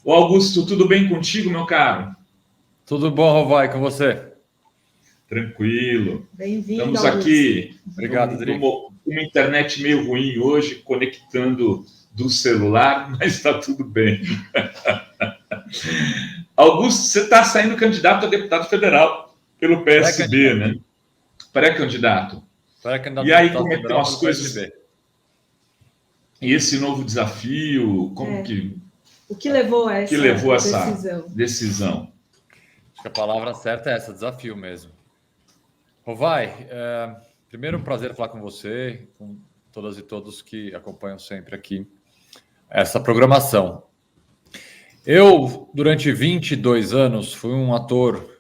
Ô Augusto, tudo bem contigo, meu caro? Tudo bom, Rovai, com você? Tranquilo. Bem-vindo, Estamos Augusto. aqui Obrigado, Dri. numa internet meio ruim hoje, conectando do celular, mas está tudo bem. Augusto, você está saindo candidato a deputado federal pelo PSB, né? Pré-candidato. E Pré-candidato a aí, deputado como é que estão federal as pelo coisas? PSB. E esse novo desafio, O que levou a que levou essa essa decisão? Acho que a palavra certa é essa, desafio mesmo. Rovai, primeiro um prazer falar com você, com todas e todos que acompanham sempre aqui essa programação. Eu, durante 22 anos, fui um ator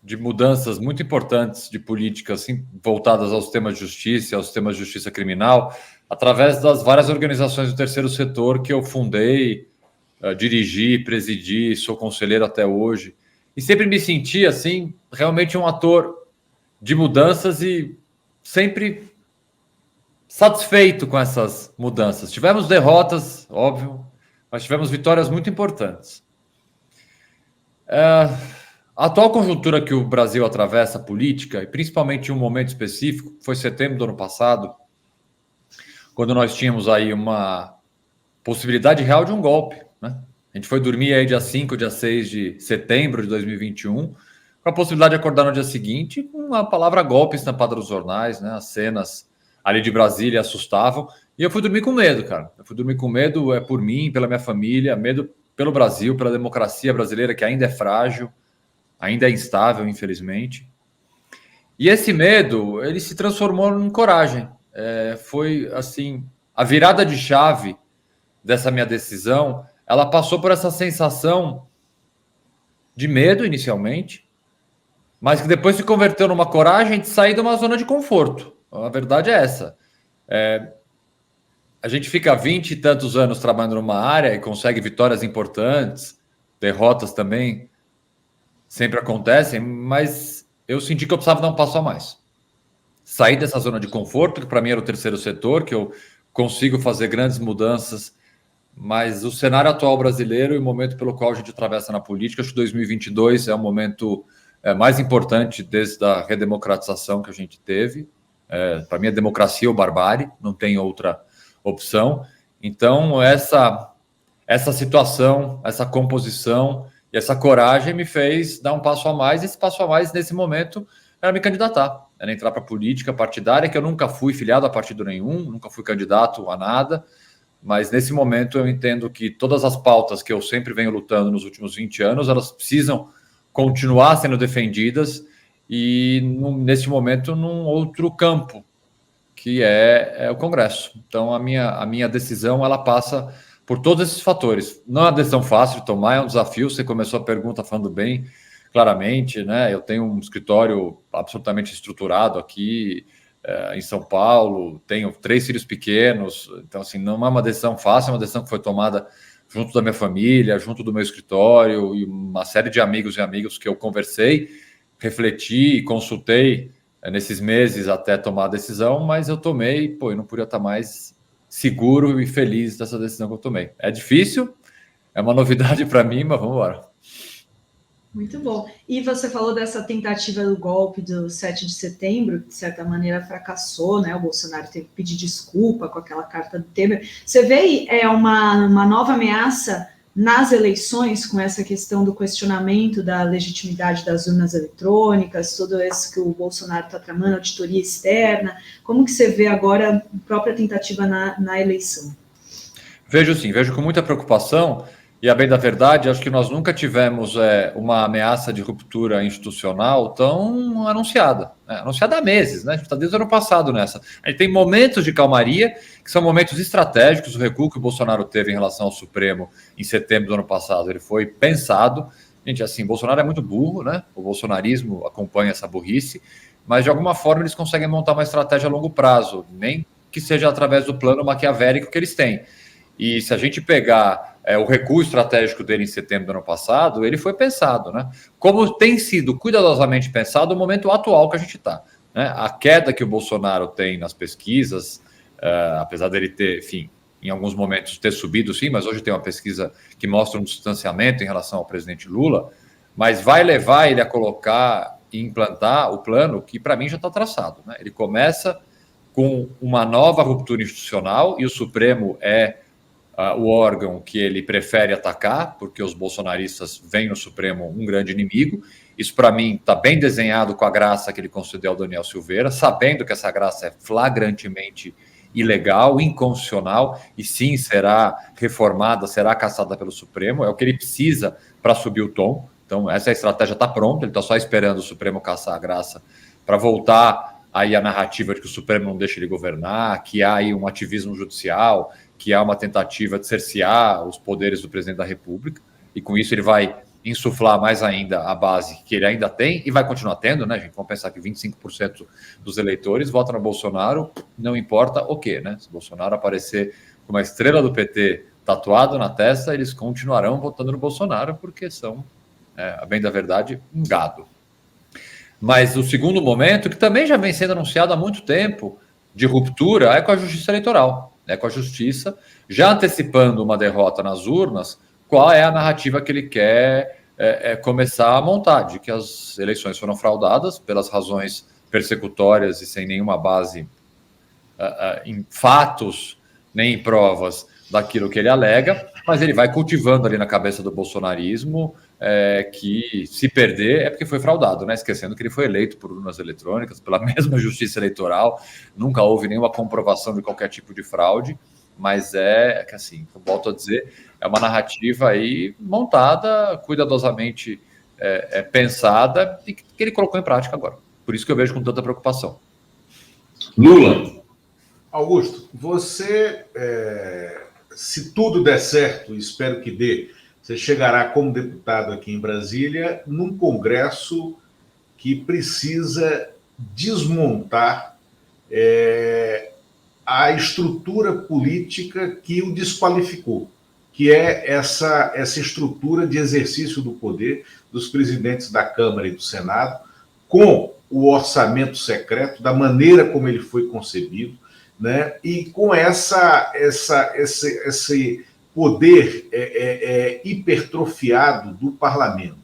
de mudanças muito importantes de políticas assim, voltadas aos temas de justiça, aos temas de justiça criminal, através das várias organizações do terceiro setor que eu fundei, dirigi, presidi, sou conselheiro até hoje. E sempre me senti, assim, realmente um ator de mudanças e sempre satisfeito com essas mudanças. Tivemos derrotas, óbvio, mas tivemos vitórias muito importantes. A atual conjuntura que o Brasil atravessa política, e principalmente em um momento específico, foi setembro do ano passado, quando nós tínhamos aí uma possibilidade real de um golpe, né? A gente foi dormir aí dia 5, dia 6 de setembro de 2021, com a possibilidade de acordar no dia seguinte com a palavra golpe estampada nos jornais, né? As cenas ali de Brasília assustavam, e eu fui dormir com medo, cara. Eu fui dormir com medo por mim, pela minha família, medo pelo Brasil, pela democracia brasileira, que ainda é frágil, ainda é instável, infelizmente. E esse medo, ele se transformou em coragem. Foi, assim, a virada de chave dessa minha decisão, ela passou por essa sensação de medo, inicialmente, mas que depois se converteu numa coragem de sair de uma zona de conforto. A verdade é essa. A gente fica 20 e tantos anos trabalhando numa área e consegue vitórias importantes, derrotas também sempre acontecem, mas eu senti que eu precisava dar um passo a mais. Sair dessa zona de conforto, que para mim era o terceiro setor, que eu consigo fazer grandes mudanças, mas o cenário atual brasileiro e o momento pelo qual a gente atravessa na política, acho que 2022 é o momento mais importante desde a redemocratização que a gente teve. Para mim, é democracia ou barbárie, não tem outra opção. Então, essa situação, essa composição e essa coragem me fez dar um passo a mais. Esse passo a mais, nesse momento, era me candidatar, era entrar para a política partidária, que eu nunca fui filiado a partido nenhum, nunca fui candidato a nada, mas nesse momento eu entendo que todas as pautas que eu sempre venho lutando nos últimos 20 anos, elas precisam continuar sendo defendidas e, nesse momento, num outro campo, que é o Congresso. Então, a minha decisão, ela passa por todos esses fatores. Não é uma decisão fácil de tomar, é um desafio. Você começou a pergunta falando bem claramente, né? Eu tenho um escritório absolutamente estruturado aqui em São Paulo, tenho 3 filhos pequenos, então, assim, não é uma decisão fácil, é uma decisão que foi tomada junto da minha família, junto do meu escritório e uma série de amigos e amigas que eu conversei, refleti e consultei nesses meses até tomar a decisão, mas eu tomei, eu não podia estar mais seguro e feliz dessa decisão que eu tomei. É difícil, é uma novidade para mim, mas vamos embora. Muito bom. E você falou dessa tentativa do golpe do 7 de setembro, que de certa maneira fracassou, né? O Bolsonaro teve que pedir desculpa com aquela carta do Temer. Você vê uma nova ameaça nas eleições, com essa questão do questionamento da legitimidade das urnas eletrônicas, tudo isso que o Bolsonaro está tramando, auditoria externa, como que você vê agora a própria tentativa na eleição? Vejo sim, vejo com muita preocupação, e a bem da verdade, acho que nós nunca tivemos uma ameaça de ruptura institucional tão anunciada, né? Anunciada há meses, né? A gente está desde o ano passado nessa. A gente tem momentos de calmaria, que são momentos estratégicos. O recuo que o Bolsonaro teve em relação ao Supremo em setembro do ano passado, ele foi pensado. Gente, assim, Bolsonaro é muito burro, né? O bolsonarismo acompanha essa burrice, mas de alguma forma eles conseguem montar uma estratégia a longo prazo, nem que seja através do plano maquiavélico que eles têm. E se a gente pegar o recuo estratégico dele em setembro do ano passado, ele foi pensado, né? Como tem sido cuidadosamente pensado o momento atual que a gente está, né? A queda que o Bolsonaro tem nas pesquisas, apesar dele ter, enfim, em alguns momentos ter subido, sim, mas hoje tem uma pesquisa que mostra um distanciamento em relação ao presidente Lula, mas vai levar ele a colocar e implantar o plano que, para mim, já está traçado, né? Ele começa com uma nova ruptura institucional, e o Supremo é o órgão que ele prefere atacar, porque os bolsonaristas veem no Supremo um grande inimigo. Isso, para mim, está bem desenhado com a graça que ele concedeu ao Daniel Silveira, sabendo que essa graça é flagrantemente ilegal, inconstitucional, e sim, será reformada, será cassada pelo Supremo. É o que ele precisa para subir o tom. Então, essa estratégia está pronta, ele está só esperando o Supremo cassar a graça para voltar aí a narrativa de que o Supremo não deixa ele governar, que há aí um ativismo judicial, que há uma tentativa de cercear os poderes do presidente da República, e com isso ele vai insuflar mais ainda a base que ele ainda tem, e vai continuar tendo, né, gente? Vamos pensar que 25% dos eleitores votam no Bolsonaro, não importa o quê, né? Se o Bolsonaro aparecer com uma estrela do PT tatuado na testa, eles continuarão votando no Bolsonaro, porque são, a bem da verdade, um gado. Mas o segundo momento, que também já vem sendo anunciado há muito tempo, de ruptura, é com a justiça eleitoral, com a justiça, já antecipando uma derrota nas urnas, qual é a narrativa que ele quer começar a montar, de que as eleições foram fraudadas pelas razões persecutórias e sem nenhuma base em fatos, nem em provas daquilo que ele alega, mas ele vai cultivando ali na cabeça do bolsonarismo que se perder é porque foi fraudado, né? Esquecendo que ele foi eleito por urnas eletrônicas, pela mesma justiça eleitoral, nunca houve nenhuma comprovação de qualquer tipo de fraude, mas que assim, eu volto a dizer, é uma narrativa aí montada, cuidadosamente pensada, e que ele colocou em prática agora. Por isso que eu vejo com tanta preocupação. Lula. Augusto, você, se tudo der certo, espero que dê, você chegará como deputado aqui em Brasília num Congresso que precisa desmontar a estrutura política que o desqualificou, que é essa estrutura de exercício do poder dos presidentes da Câmara e do Senado, com o orçamento secreto, da maneira como ele foi concebido, né? E com esse poder hipertrofiado do parlamento,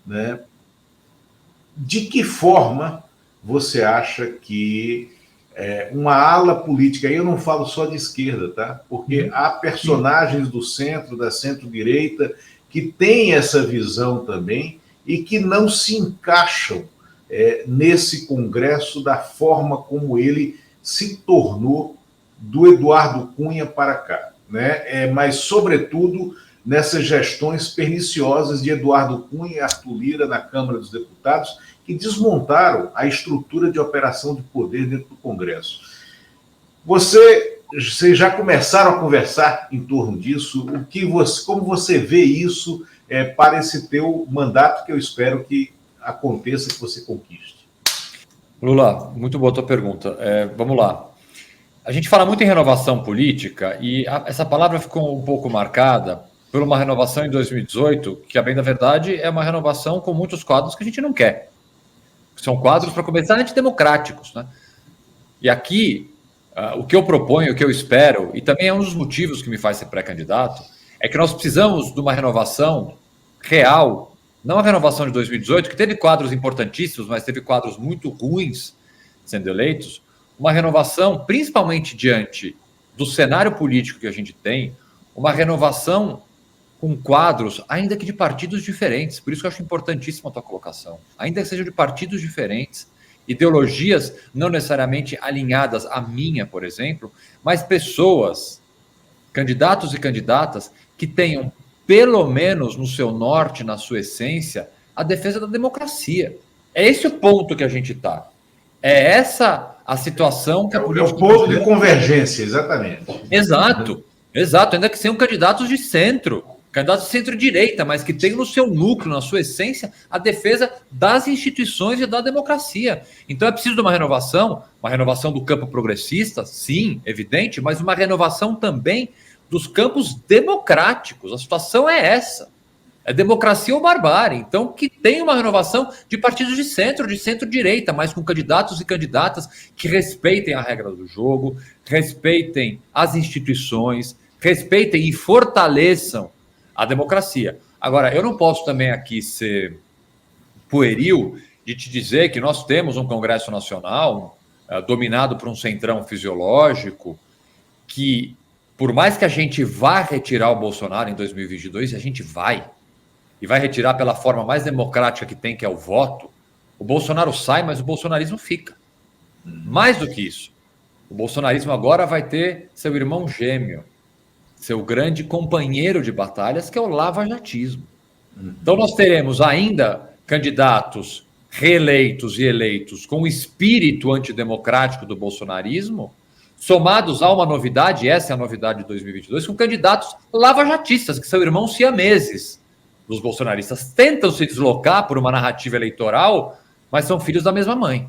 né? De que forma você acha que uma ala política, aí eu não falo só de esquerda, tá? Porque há personagens do centro, da centro-direita, que têm essa visão também e que não se encaixam nesse Congresso da forma como ele se tornou do Eduardo Cunha para cá, né? Mas, sobretudo, nessas gestões perniciosas de Eduardo Cunha e Arthur Lira na Câmara dos Deputados, que desmontaram a estrutura de operação de poder dentro do Congresso. Vocês já começaram a conversar em torno disso? Como você vê isso para esse teu mandato, que eu espero que aconteça, que você conquiste? Lula, muito boa a tua pergunta. Vamos lá. A gente fala muito em renovação política e essa palavra ficou um pouco marcada por uma renovação em 2018, que, a bem da verdade, é uma renovação com muitos quadros que a gente não quer. São quadros, para começar, antidemocráticos, né? E aqui, o que eu proponho, o que eu espero, e também é um dos motivos que me faz ser pré-candidato, é que nós precisamos de uma renovação real, não a renovação de 2018, que teve quadros importantíssimos, mas teve quadros muito ruins sendo eleitos, uma renovação, principalmente diante do cenário político que a gente tem, uma renovação com quadros, ainda que de partidos diferentes. Por isso que eu acho importantíssima a tua colocação. Ainda que sejam de partidos diferentes, ideologias não necessariamente alinhadas à minha, por exemplo, mas pessoas, candidatos e candidatas, que tenham, pelo menos no seu norte, na sua essência, a defesa da democracia. É esse o ponto que a gente está. É essa a situação que a política... É o ponto de convergência, exatamente. Exato. Ainda que sejam candidatos de centro, candidatos de centro-direita, mas que tenham no seu núcleo, na sua essência, a defesa das instituições e da democracia. Então é preciso de uma renovação do campo progressista, sim, evidente, mas uma renovação também dos campos democráticos. A situação é essa. É democracia ou barbárie. Então, que tem uma renovação de partidos de centro-direita, mas com candidatos e candidatas que respeitem a regra do jogo, respeitem as instituições, respeitem e fortaleçam a democracia. Agora, eu não posso também aqui ser pueril de te dizer que nós temos um Congresso Nacional dominado por um centrão fisiológico que, por mais que a gente vá retirar o Bolsonaro em 2022, e a gente vai retirar pela forma mais democrática que tem, que é o voto, o Bolsonaro sai, mas o bolsonarismo fica. Mais do que isso, o bolsonarismo agora vai ter seu irmão gêmeo, seu grande companheiro de batalhas, que é o lavajatismo. Então nós teremos ainda candidatos reeleitos e eleitos com o espírito antidemocrático do bolsonarismo, somados a uma novidade, essa é a novidade de 2022, com candidatos lavajatistas, que são irmãos siameses dos bolsonaristas. Tentam se deslocar por uma narrativa eleitoral, mas são filhos da mesma mãe.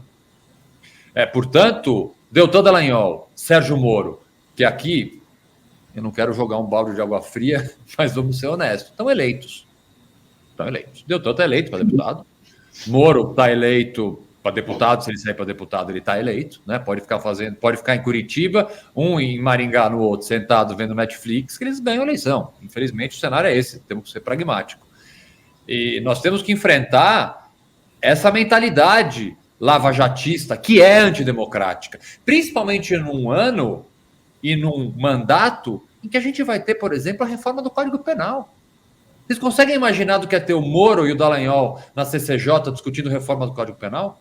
Portanto, Deltan Dallagnol, Sérgio Moro, que aqui, eu não quero jogar um balde de água fria, mas vamos ser honestos, estão eleitos. Deltan está eleito para deputado. Moro está eleito para deputado, se ele sair para deputado, ele está eleito, né? Pode ficar em Curitiba, um em Maringá no outro, sentado vendo Netflix, que eles ganham a eleição. Infelizmente, o cenário é esse, temos que ser pragmático. E nós temos que enfrentar essa mentalidade lavajatista, que é antidemocrática, principalmente num ano e num mandato em que a gente vai ter, por exemplo, a reforma do Código Penal. Vocês conseguem imaginar do que é ter o Moro e o Dallagnol na CCJ discutindo reforma do Código Penal?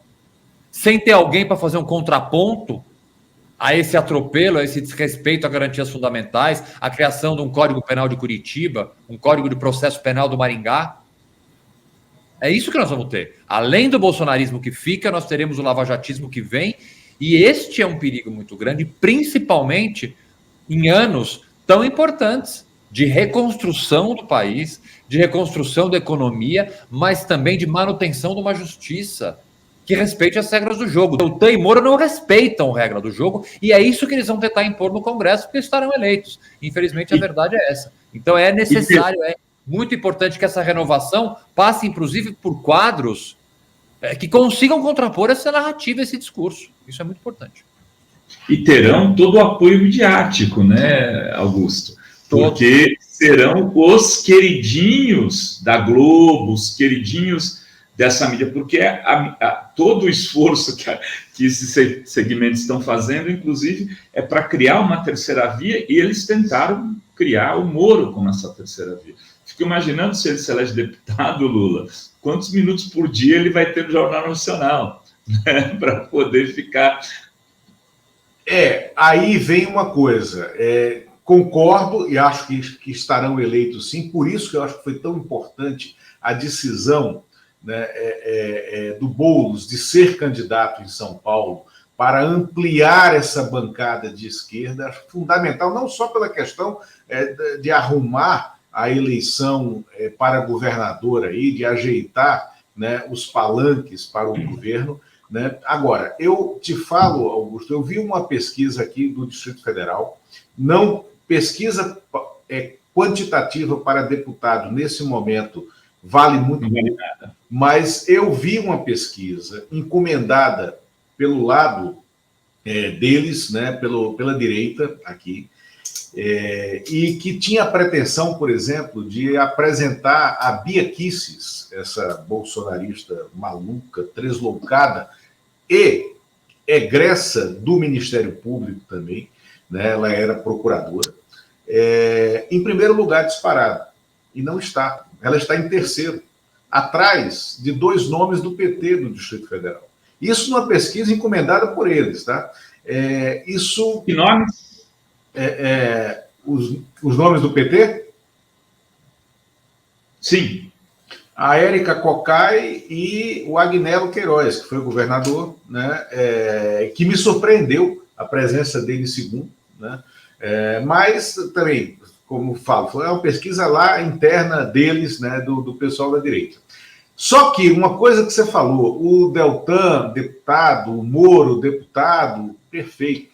Sem ter alguém para fazer um contraponto a esse atropelo, a esse desrespeito a garantias fundamentais, a criação de um Código Penal de Curitiba, um Código de Processo Penal do Maringá? É isso que nós vamos ter. Além do bolsonarismo que fica, nós teremos o lavajatismo que vem, e este é um perigo muito grande, principalmente em anos tão importantes de reconstrução do país, de reconstrução da economia, mas também de manutenção de uma justiça que respeite as regras do jogo. Deltan e Moro não respeitam a regra do jogo, e é isso que eles vão tentar impor no Congresso, porque estarão eleitos. Infelizmente, a verdade é essa. Então, é necessário, é muito importante que essa renovação passe, inclusive, por quadros que consigam contrapor essa narrativa, esse discurso. Isso é muito importante. E terão todo o apoio midiático, né, Augusto? Porque serão os queridinhos da Globo, os queridinhos dessa mídia, porque todo o esforço que esses segmentos estão fazendo, inclusive, é para criar uma terceira via, e eles tentaram criar o Moro como essa terceira via. Fico imaginando, se ele se elege deputado, Lula, quantos minutos por dia ele vai ter no Jornal Nacional, né, para poder ficar... Aí vem uma coisa, concordo e acho que estarão eleitos sim, por isso que eu acho que foi tão importante a decisão, né, do Boulos de ser candidato em São Paulo para ampliar essa bancada de esquerda. Acho fundamental, não só pela questão de arrumar a eleição para governador, aí, de ajeitar, né, os palanques para o governo, né? Agora, eu te falo, Augusto, eu vi uma pesquisa aqui do Distrito Federal, não pesquisa quantitativa para deputado nesse momento vale muito pouco, mas eu vi uma pesquisa encomendada pelo lado deles, né, pela direita aqui, e que tinha a pretensão, por exemplo, de apresentar a Bia Kicis, essa bolsonarista maluca, tresloucada, e egressa do Ministério Público também, né, ela era procuradora, em primeiro lugar disparado, e não está. Ela está em terceiro, atrás de 2 nomes do PT do Distrito Federal. Isso numa pesquisa encomendada por eles, tá? Isso... Que nomes? Os nomes do PT? Sim. A Érica Cocai e o Agnello Queiroz, que foi o governador, né, que me surpreendeu a presença dele em segundo, né, mas também, como falo, foi uma pesquisa lá interna deles, né, do pessoal da direita. Só que uma coisa que você falou, o Deltan, deputado, o Moro, deputado, perfeito.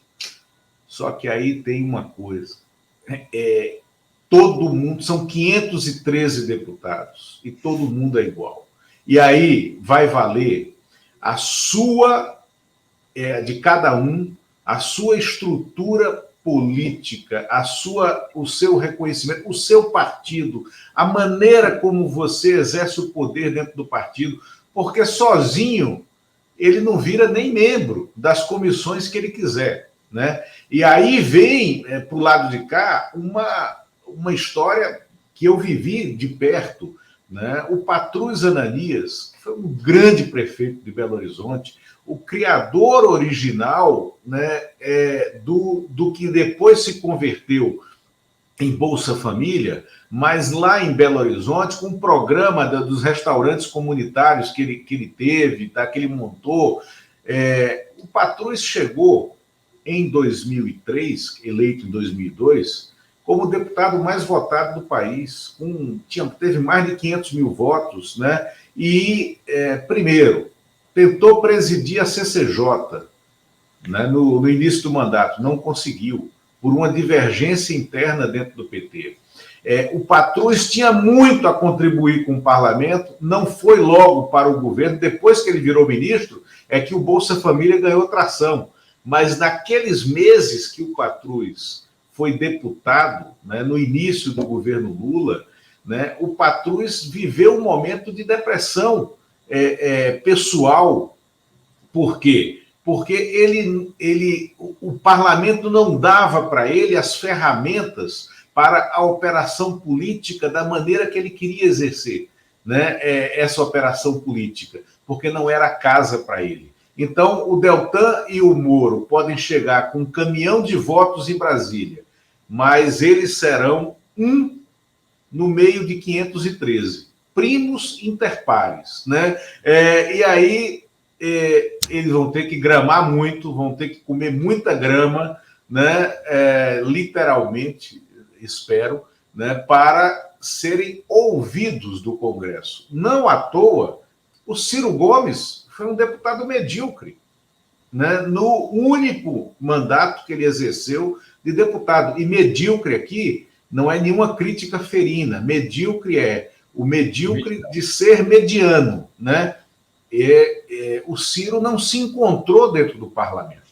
Só que aí tem uma coisa. todo mundo, são 513 deputados, e todo mundo é igual. E aí vai valer a sua, de cada um, a sua estrutura política, o seu reconhecimento, o seu partido, a maneira como você exerce o poder dentro do partido, porque sozinho ele não vira nem membro das comissões que ele quiser, né? E aí vem, para o lado de cá, uma história que eu vivi de perto, né? O Patrus Ananias, que foi um grande prefeito de Belo Horizonte, o criador original, né, do que depois se converteu em Bolsa Família, mas lá em Belo Horizonte, com um programa dos restaurantes comunitários que ele teve, tá, que ele montou. O Patrus chegou em 2003, eleito em 2002, como o deputado mais votado do país, teve mais de 500 mil votos, né? E, primeiro, tentou presidir a CCJ, né, no início do mandato, não conseguiu, por uma divergência interna dentro do PT. O Patrus tinha muito a contribuir com o parlamento, não foi logo para o governo, depois que ele virou ministro, é que o Bolsa Família ganhou tração. Mas naqueles meses que o Patrus foi deputado, né, no início do governo Lula, né, o Patrus viveu um momento de depressão pessoal. Por quê? Porque o parlamento não dava para ele as ferramentas para a operação política da maneira que ele queria exercer, né, essa operação política, porque não era casa para ele. Então, o Deltan e o Moro podem chegar com um caminhão de votos em Brasília, mas eles serão no meio de 513, primos interpares, né? E aí eles vão ter que gramar muito, vão ter que comer muita grama, né? Literalmente, espero, né? Para serem ouvidos do Congresso. Não à toa, o Ciro Gomes foi um deputado medíocre, né, no único mandato que ele exerceu de deputado. E medíocre aqui não é nenhuma crítica ferina. Medíocre é o medíocre de ser mediano, né? O Ciro não se encontrou dentro do parlamento.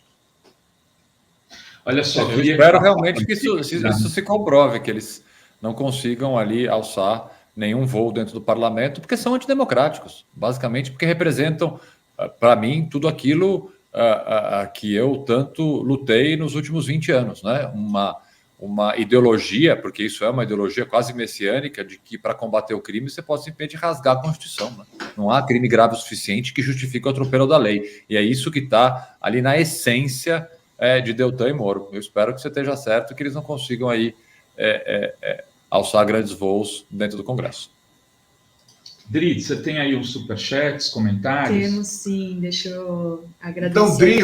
Olha só, eu espero realmente que isso se comprove, que eles não consigam ali alçar nenhum voo dentro do parlamento, porque são antidemocráticos, basicamente porque representam, para mim, tudo aquilo que eu tanto lutei nos últimos 20 anos, né? Uma ideologia, porque isso é uma ideologia quase messiânica, de que para combater o crime você pode simplesmente rasgar a Constituição, né? Não há crime grave o suficiente que justifique o atropelo da lei. E é isso que está ali na essência de Deltan e Moro. Eu espero que você esteja certo, que eles não consigam aí alçar grandes voos dentro do Congresso. Dri, você tem aí uns superchats, comentários? Temos sim, deixa eu agradecer. Então, Dri,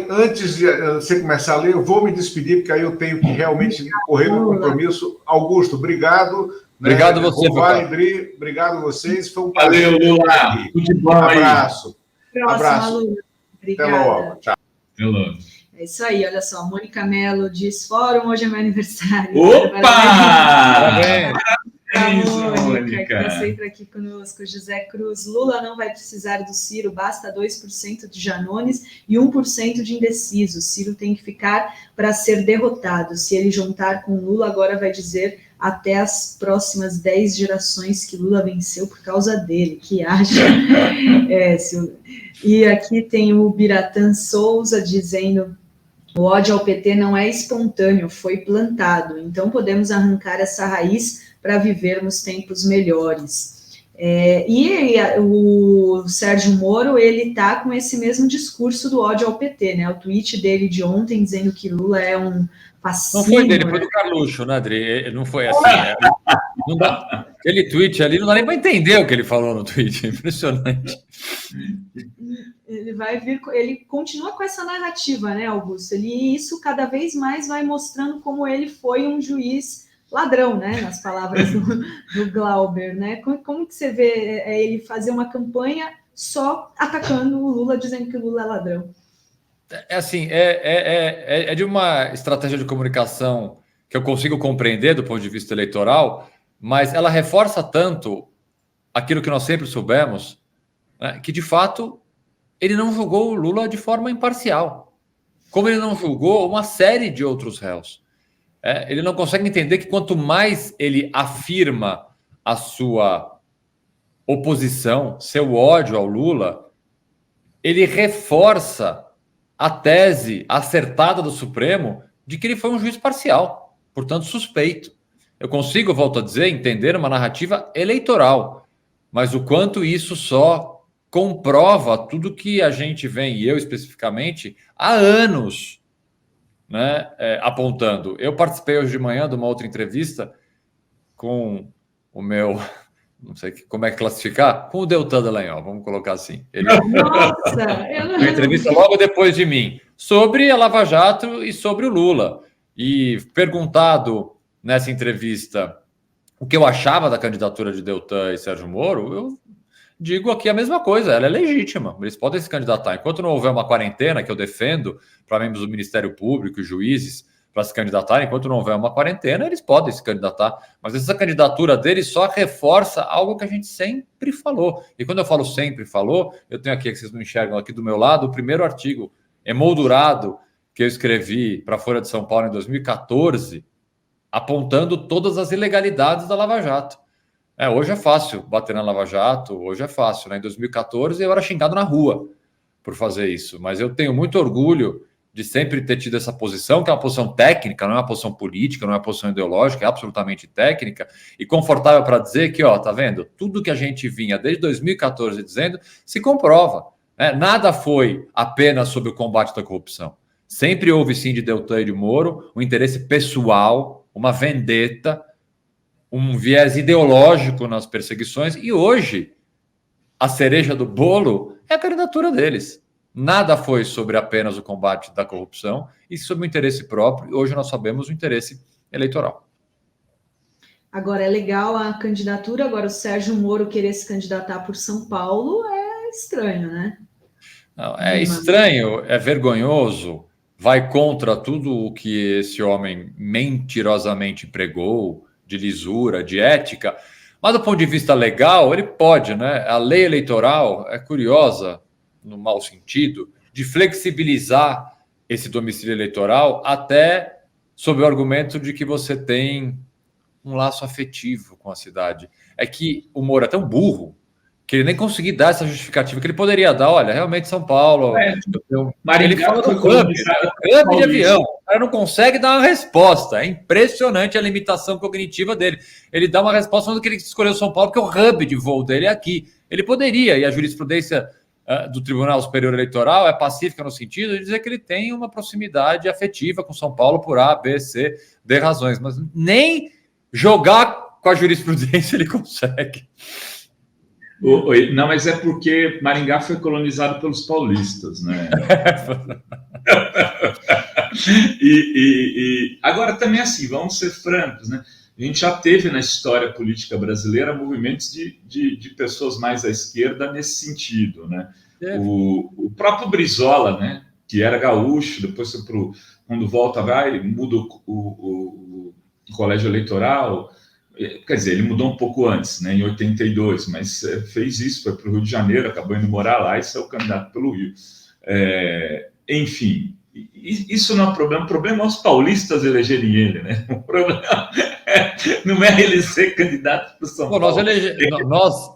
antes de você começar a ler, eu vou me despedir, porque aí eu tenho que realmente correr no compromisso. Augusto, obrigado. Obrigado você, Rovai, Dri, obrigado a vocês. Foi um prazer. Valeu, Lula. Tudo de bom aí. Abraço. Próxima, Lula. Obrigada. Até logo. Tchau. Até logo. É isso aí, olha só. Mônica Mello diz: Fórum, hoje é meu aniversário. Opa! Parabéns! Mônica, que está sempre aqui conosco. José Cruz: Lula não vai precisar do Ciro, basta 2% de Janones e 1% de indecisos. Ciro tem que ficar para ser derrotado. Se ele juntar com Lula, agora vai dizer até as próximas 10 gerações que Lula venceu por causa dele. Que acha? E aqui tem o Biratã Souza dizendo: o ódio ao PT não é espontâneo, foi plantado. Então podemos arrancar essa raiz para vivermos tempos melhores. O Sérgio Moro, ele está com esse mesmo discurso do ódio ao PT, né? O tweet dele de ontem dizendo que Lula é um fascínio. Não foi dele, foi do Carluxo, né, Adri? Não foi assim. Não dá, aquele tweet ali, não dá nem para entender o que ele falou no tweet. Impressionante. Ele continua com essa narrativa, né, Augusto? Isso cada vez mais vai mostrando como ele foi um juiz ladrão, né, nas palavras do Glauber, né? Como que você vê ele fazer uma campanha só atacando o Lula, dizendo que o Lula é ladrão? É assim, é de uma estratégia de comunicação que eu consigo compreender do ponto de vista eleitoral, mas ela reforça tanto aquilo que nós sempre soubemos, né, que, de fato, ele não julgou o Lula de forma imparcial, como ele não julgou uma série de outros réus. Ele não consegue entender que quanto mais ele afirma a sua oposição, seu ódio ao Lula, ele reforça a tese acertada do Supremo de que ele foi um juiz parcial, portanto suspeito. Eu consigo, volto a dizer, entender uma narrativa eleitoral, mas o quanto isso só comprova tudo que a gente vem, e eu especificamente, há anos, né, apontando. Eu participei hoje de manhã de uma outra entrevista com o meu, não sei como é que classificar, com o Deltan Dallagnol, vamos colocar assim. Ele uma entrevista logo depois de mim, sobre a Lava Jato e sobre o Lula. E perguntado nessa entrevista o que eu achava da candidatura de Deltan e Sérgio Moro, eu digo aqui a mesma coisa, ela é legítima, eles podem se candidatar. Enquanto não houver uma quarentena, que eu defendo para membros do Ministério Público e juízes para se candidatarem, enquanto não houver uma quarentena, eles podem se candidatar. Mas essa candidatura deles só reforça algo que a gente sempre falou. E quando eu falo sempre falou, eu tenho aqui, que vocês não enxergam aqui do meu lado, o primeiro artigo emoldurado que eu escrevi para a Folha de São Paulo em 2014, apontando todas as ilegalidades da Lava Jato. Hoje é fácil bater na Lava Jato, hoje é fácil, né? Em 2014 eu era xingado na rua por fazer isso, mas eu tenho muito orgulho de sempre ter tido essa posição, que é uma posição técnica, não é uma posição política, não é uma posição ideológica, é absolutamente técnica, e confortável para dizer que, tá vendo? Tudo que a gente vinha desde 2014 dizendo se comprova. Nada foi apenas sobre o combate da corrupção. Sempre houve, sim, de Deltan e de Moro, um interesse pessoal, uma vendetta, um viés ideológico nas perseguições, e hoje a cereja do bolo é a candidatura deles. Nada foi sobre apenas o combate da corrupção e sobre o interesse próprio. Hoje nós sabemos o interesse eleitoral. Agora, é legal a candidatura, agora o Sérgio Moro querer se candidatar por São Paulo é estranho, né? Não, é estranho, é vergonhoso, vai contra tudo o que esse homem mentirosamente pregou, de lisura, de ética, mas do ponto de vista legal, ele pode, né? A lei eleitoral é curiosa, no mau sentido, de flexibilizar esse domicílio eleitoral até sob o argumento de que você tem um laço afetivo com a cidade. É que o Moro é tão burro que ele nem conseguiu dar essa justificativa que ele poderia dar. Olha, realmente São Paulo... Ele fala do hub de avião. O cara não consegue dar uma resposta. É impressionante a limitação cognitiva dele. Ele dá uma resposta falando que ele escolheu São Paulo porque o hub de voo dele é aqui. Ele poderia, e a jurisprudência do Tribunal Superior Eleitoral é pacífica no sentido de dizer que ele tem uma proximidade afetiva com São Paulo por A, B, C, D razões. Mas nem jogar com a jurisprudência ele consegue. Não, mas é porque Maringá foi colonizado pelos paulistas, né? Agora também assim, vamos ser francos, né? A gente já teve na história política brasileira movimentos de pessoas mais à esquerda nesse sentido, né? O próprio Brizola, né? Que era gaúcho, depois quando volta muda o colégio eleitoral. Quer dizer, ele mudou um pouco antes, né, em 82, mas fez isso, foi para o Rio de Janeiro, acabou indo morar lá e saiu candidato pelo Rio. Enfim, isso não é um problema. O problema é os paulistas elegerem ele, né? O problema não é ele ser candidato para São Paulo.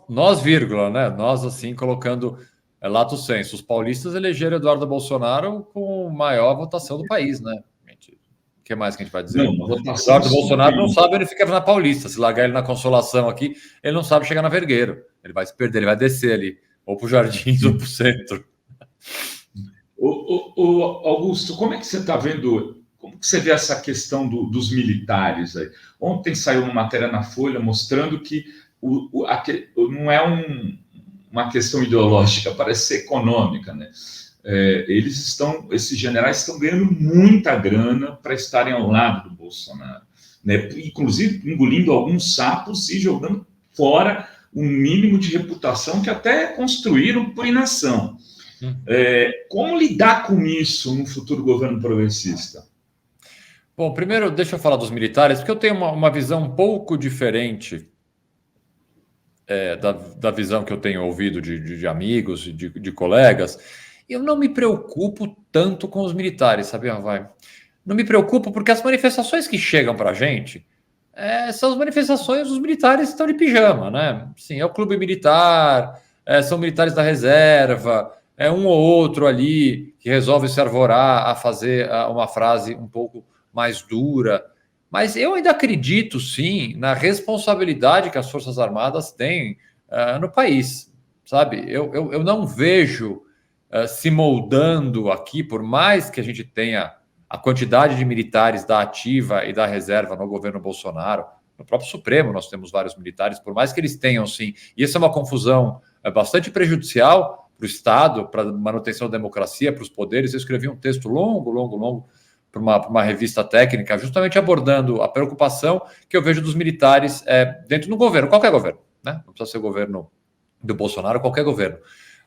Nós, vírgula, né? Nós, assim, colocando lato sensu. Os paulistas elegeram Eduardo Bolsonaro com maior votação do país, né? O que mais que a gente vai dizer? O Eduardo Bolsonaro não sabe onde fica na Paulista. Se largar ele na Consolação aqui, ele não sabe chegar na Vergueiro. Ele vai se perder, ele vai descer ali, ou para o Jardins ou para o centro. Augusto, como é que você está vendo? Como que você vê essa questão dos militares aí? Ontem saiu uma matéria na Folha mostrando que não é uma questão ideológica, parece ser econômica, né? Esses generais estão ganhando muita grana para estarem ao lado do Bolsonaro, né? Inclusive engolindo alguns sapos e jogando fora um mínimo de reputação que até construíram por inação. Como lidar com isso no futuro governo progressista? Bom, primeiro deixa eu falar dos militares, porque eu tenho uma visão um pouco diferente da visão que eu tenho ouvido de amigos e de colegas. Eu não me preocupo tanto com os militares, sabe, Vai? Não me preocupo porque as manifestações que chegam para a gente são as manifestações dos militares que estão de pijama, né? Sim, é o clube militar, são militares da reserva, é um ou outro ali que resolve se arvorar a fazer uma frase um pouco mais dura. Mas eu ainda acredito, sim, na responsabilidade que as Forças Armadas têm no país, sabe? Eu não vejo se moldando aqui, por mais que a gente tenha a quantidade de militares da ativa e da reserva no governo Bolsonaro, no próprio Supremo nós temos vários militares, por mais que eles tenham, sim, e isso é uma confusão bastante prejudicial para o Estado, para a manutenção da democracia, para os poderes. Eu escrevi um texto longo, para uma revista técnica, justamente abordando a preocupação que eu vejo dos militares dentro do governo, qualquer governo, né? Não precisa ser o governo do Bolsonaro, qualquer governo.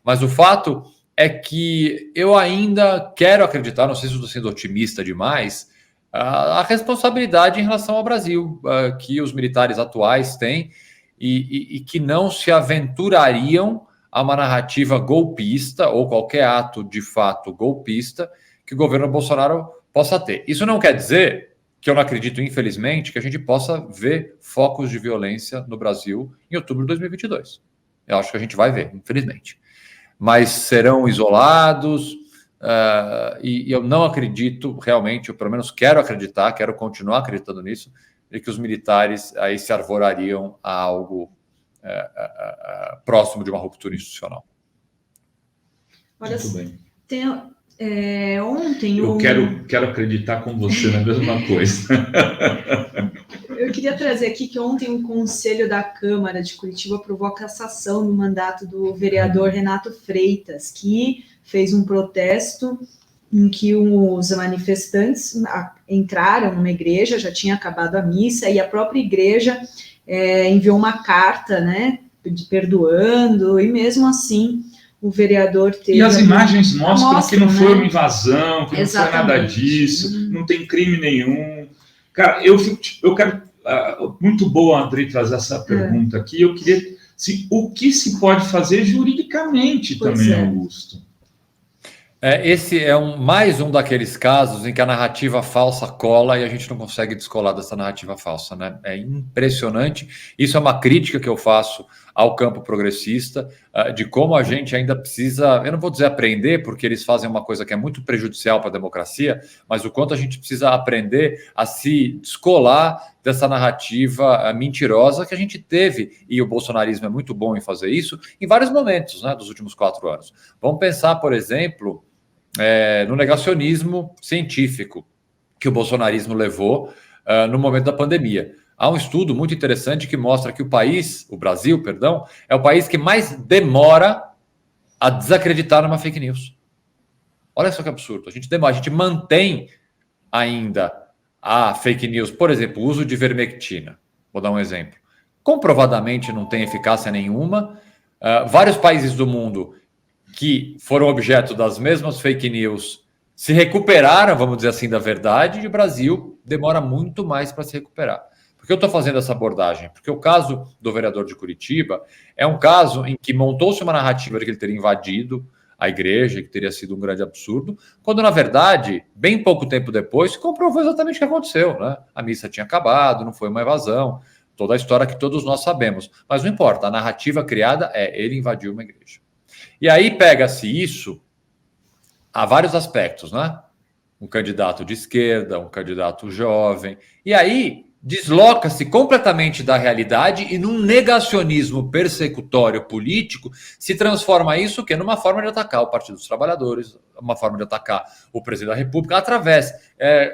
Mas o fato é que eu ainda quero acreditar, não sei se estou sendo otimista demais, a responsabilidade em relação ao Brasil que os militares atuais têm e que não se aventurariam a uma narrativa golpista ou qualquer ato de fato golpista que o governo Bolsonaro possa ter. Isso não quer dizer que eu não acredito, infelizmente, que a gente possa ver focos de violência no Brasil em outubro de 2022. Eu acho que a gente vai ver, infelizmente. Mas serão isolados e eu não acredito realmente, eu pelo menos quero acreditar, quero continuar acreditando nisso, de que os militares aí se arvorariam a algo próximo de uma ruptura institucional. Olha, muito bem. Ontem eu quero acreditar com você na mesma coisa. Eu queria trazer aqui que ontem o Conselho da Câmara de Curitiba aprovou a cassação do mandato do vereador Renato Freitas, que fez um protesto em que os manifestantes entraram numa igreja, já tinha acabado a missa, e a própria igreja enviou uma carta, né, perdoando, e mesmo assim o vereador teve... E as imagens mostram que não foi uma né? invasão, que Exatamente. Não foi nada disso, não tem crime nenhum. Cara, eu quero... muito bom, Andrei, trazer essa pergunta aqui. Eu queria... o que se pode fazer juridicamente também, Augusto? Esse é mais um daqueles casos em que a narrativa falsa cola e a gente não consegue descolar dessa narrativa falsa, né? É impressionante. Isso é uma crítica que eu faço ao campo progressista, de como a gente ainda precisa, eu não vou dizer aprender, porque eles fazem uma coisa que é muito prejudicial para a democracia, mas o quanto a gente precisa aprender a se descolar dessa narrativa mentirosa que a gente teve, e o bolsonarismo é muito bom em fazer isso, em vários momentos, né, dos últimos 4 anos. Vamos pensar, por exemplo, no negacionismo científico que o bolsonarismo levou no momento da pandemia. Há um estudo muito interessante que mostra que o Brasil, é o país que mais demora a desacreditar numa fake news. Olha só que absurdo. A gente mantém ainda a fake news, por exemplo, o uso de ivermectina. Vou dar um exemplo. Comprovadamente não tem eficácia nenhuma. Vários países do mundo que foram objeto das mesmas fake news se recuperaram, vamos dizer assim, da verdade, e o Brasil demora muito mais para se recuperar. Por que eu estou fazendo essa abordagem? Porque o caso do vereador de Curitiba é um caso em que montou-se uma narrativa de que ele teria invadido a igreja, que teria sido um grande absurdo, quando, na verdade, bem pouco tempo depois, se comprovou exatamente o que aconteceu, né? A missa tinha acabado, não foi uma invasão, toda a história que todos nós sabemos. Mas não importa, a narrativa criada ele invadiu uma igreja. E aí pega-se isso a vários aspectos, né? Um candidato de esquerda, um candidato jovem, e aí desloca-se completamente da realidade e num negacionismo persecutório político se transforma isso que numa forma de atacar o Partido dos Trabalhadores, uma forma de atacar o presidente da República através,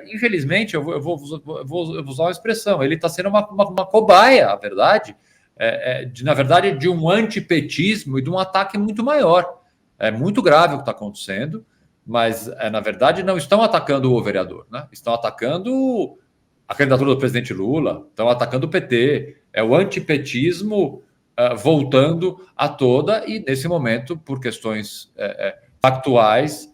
infelizmente, eu vou usar uma expressão, ele está sendo uma cobaia, a verdade, na verdade, de um antipetismo e de um ataque muito maior. É muito grave o que está acontecendo, mas, na verdade, não estão atacando o vereador, né? Estão atacando a candidatura do presidente Lula, estão atacando o PT. É o antipetismo voltando à toda e, nesse momento, por questões factuais,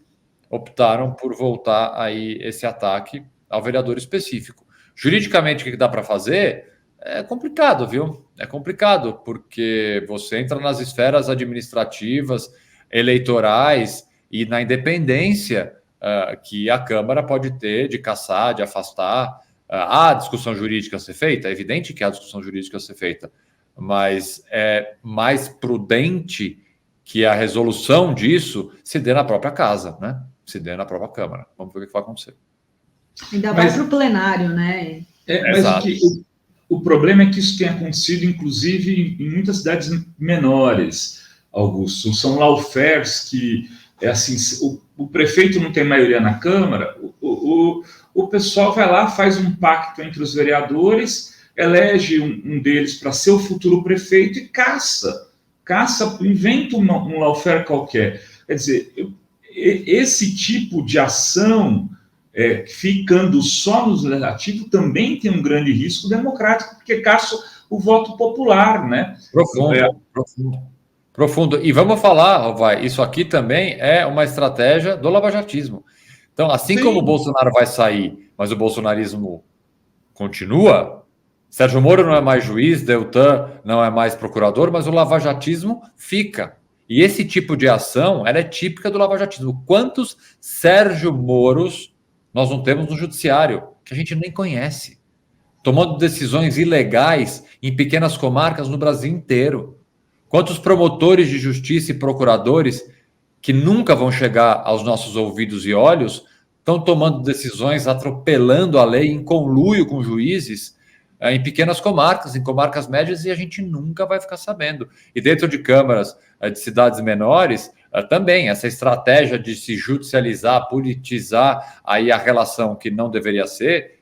optaram por voltar aí esse ataque ao vereador específico. Juridicamente, o que dá para fazer é complicado, viu? É complicado, porque você entra nas esferas administrativas, eleitorais e na independência que a Câmara pode ter de cassar, de afastar. Há discussão jurídica a ser feita? É evidente que há discussão jurídica a ser feita, mas é mais prudente que a resolução disso se dê na própria casa, né? Se dê na própria Câmara. Vamos ver o que vai acontecer. Ainda vai para o plenário, né? Mas o problema é que isso tem acontecido, inclusive, em muitas cidades menores, Augusto. São lawfares que, assim, o prefeito não tem maioria na Câmara, o pessoal vai lá, faz um pacto entre os vereadores, elege um deles para ser o futuro prefeito e caça, inventa um lawfare qualquer. Quer dizer, esse tipo de ação... ficando só no legislativo, também tem um grande risco democrático, porque caça o voto popular, né? Profundo. E vamos falar, isso aqui também é uma estratégia do lavajatismo. Então, assim como o Bolsonaro vai sair, mas o bolsonarismo continua, Sérgio Moro não é mais juiz, Deltan não é mais procurador, mas o lavajatismo fica. E esse tipo de ação, ela é típica do lavajatismo. Quantos Sérgio Moros nós não temos no judiciário, que a gente nem conhece, tomando decisões ilegais em pequenas comarcas no Brasil inteiro? Quantos promotores de justiça e procuradores que nunca vão chegar aos nossos ouvidos e olhos estão tomando decisões, atropelando a lei em conluio com juízes em pequenas comarcas, em comarcas médias, e a gente nunca vai ficar sabendo. E dentro de câmaras de cidades menores, também essa estratégia de se judicializar, politizar aí a relação que não deveria ser,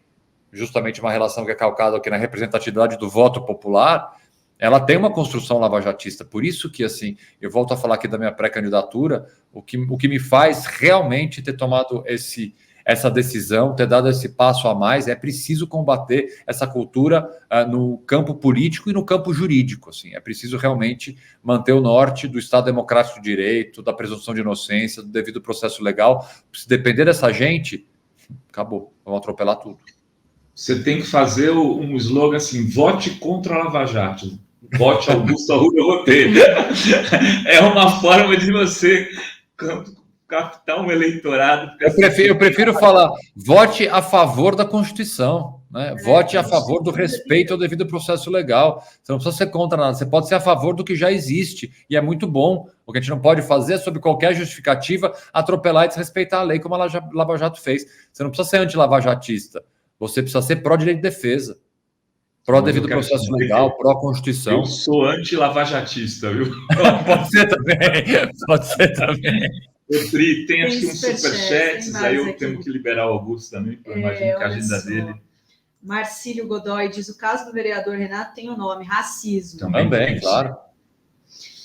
justamente uma relação que é calcada aqui na representatividade do voto popular, ela tem uma construção lavajatista. Por isso que, assim, eu volto a falar aqui da minha pré-candidatura, o que me faz realmente ter tomado essa decisão, ter dado esse passo a mais, é preciso combater essa cultura no campo político e no campo jurídico. Assim, é preciso realmente manter o norte do Estado Democrático de Direito, da presunção de inocência, do devido processo legal. Se depender dessa gente, acabou, vamos atropelar tudo. Você tem que fazer um slogan assim: vote contra a Lava Jato, vote Augusto Arruda Roteiro. É uma forma de você captar um eleitorado. Eu prefiro falar, vote a favor da Constituição, né? Vote a favor do respeito ao devido processo legal. Você não precisa ser contra nada, você pode ser a favor do que já existe, e é muito bom. O que a gente não pode fazer é, sob qualquer justificativa, atropelar e desrespeitar a lei, como a Lava Jato fez. Você não precisa ser anti-lavajatista, você precisa ser pró-direito de defesa, pró-devido processo legal, pró-Constituição. Eu sou anti-lavajatista, viu? Pode ser também, pode ser também. Tem acho que uns superchats, aí eu tenho que liberar o Augusto também, porque eu imagino que a agenda dele... Marcílio Godoy diz: o caso do vereador Renato tem o nome racismo. Também, claro.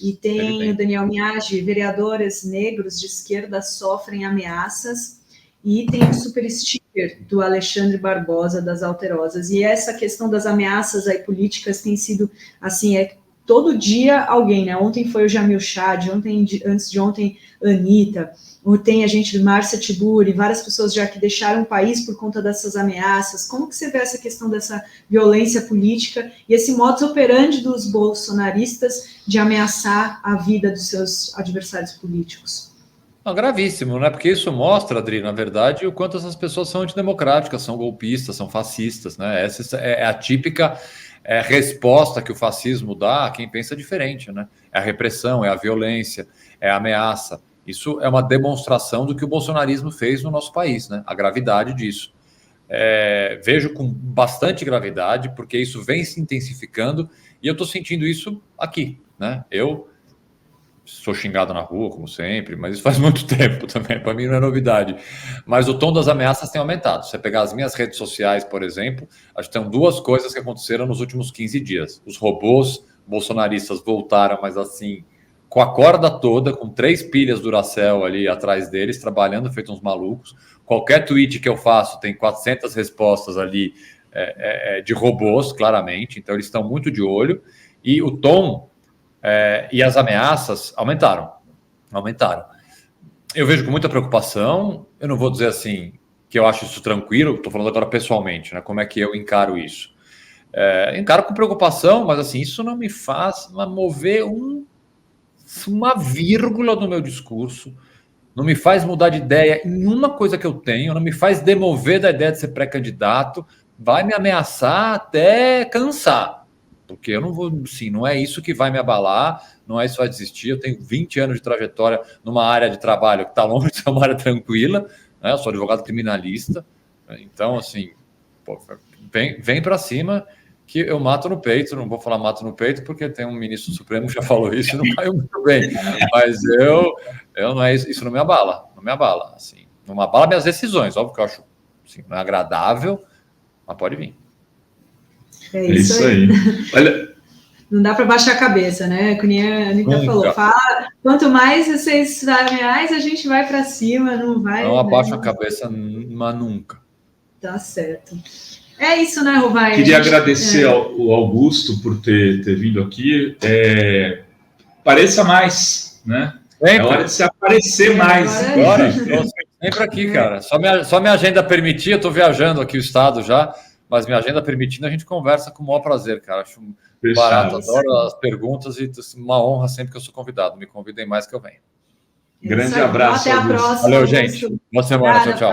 E tem o Daniel Miage: vereadores negros de esquerda sofrem ameaças. E tem o super sticker do Alexandre Barbosa, das Alterosas. E essa questão das ameaças aí políticas tem sido, assim, todo dia alguém, né? Ontem foi o Jamil Chad, antes de ontem, Anitta. Tem a gente, Márcia Tiburi, várias pessoas já que deixaram o país por conta dessas ameaças. Como que você vê essa questão dessa violência política e esse modus operandi dos bolsonaristas de ameaçar a vida dos seus adversários políticos? Não, gravíssimo, né? Porque isso mostra, Adri, na verdade, o quanto essas pessoas são antidemocráticas, são golpistas, são fascistas, né? Essa é a típica resposta que o fascismo dá a quem pensa diferente, né? É a repressão, é a violência, é a ameaça. Isso é uma demonstração do que o bolsonarismo fez no nosso país, né? A gravidade disso. Vejo com bastante gravidade, porque isso vem se intensificando, e eu estou sentindo isso aqui, né? Eu sou xingado na rua, como sempre, mas isso faz muito tempo também, para mim não é novidade. Mas o tom das ameaças tem aumentado. Se você pegar as minhas redes sociais, por exemplo, acho que tem duas coisas que aconteceram nos últimos 15 dias. Os robôs bolsonaristas voltaram, mas assim, com a corda toda, com 3 pilhas Duracell ali atrás deles, trabalhando, feito uns malucos. Qualquer tweet que eu faço tem 400 respostas ali de robôs, claramente. Então, eles estão muito de olho. E o tom e as ameaças aumentaram. Eu vejo com muita preocupação. Eu não vou dizer assim que eu acho isso tranquilo, estou falando agora pessoalmente, né? Como é que eu encaro isso? Encaro com preocupação, mas assim, isso não me faz mover uma vírgula no meu discurso, não me faz mudar de ideia em uma coisa que eu tenho, não me faz demover da ideia de ser pré-candidato, vai me ameaçar até cansar, porque eu não vou, sim, não é isso que vai me abalar, não é isso que vai desistir. Eu tenho 20 anos de trajetória numa área de trabalho que está longe de ser uma área tranquila, né? Eu sou advogado criminalista, então, assim, pô, vem para cima que eu mato no peito. Não vou falar mato no peito porque tem um ministro supremo que já falou isso e não caiu muito bem, mas eu não é isso não me abala, assim, não me abala minhas decisões, óbvio que eu acho assim, não é agradável, mas pode vir. É isso aí. Olha, não dá para baixar a cabeça, né? Como a Anitta falou, quanto mais vocês sabem, mais a gente vai para cima, não vai. Não abaixa a cabeça, mas nunca. Tá certo. É isso, né, Rovai? Queria agradecer ao Augusto por ter vindo aqui. Pareça mais, né? É hora de se aparecer mais. Agora, sempre aqui, cara. Só minha agenda permitir, eu estou viajando aqui o estado já, mas minha agenda permitindo, a gente conversa com o maior prazer, cara. Acho barato, adoro as perguntas e uma honra sempre que eu sou convidado. Me convidem mais que eu venho. Grande abraço. Até a próxima. Valeu, gente. Boa semana. Tchau, tchau.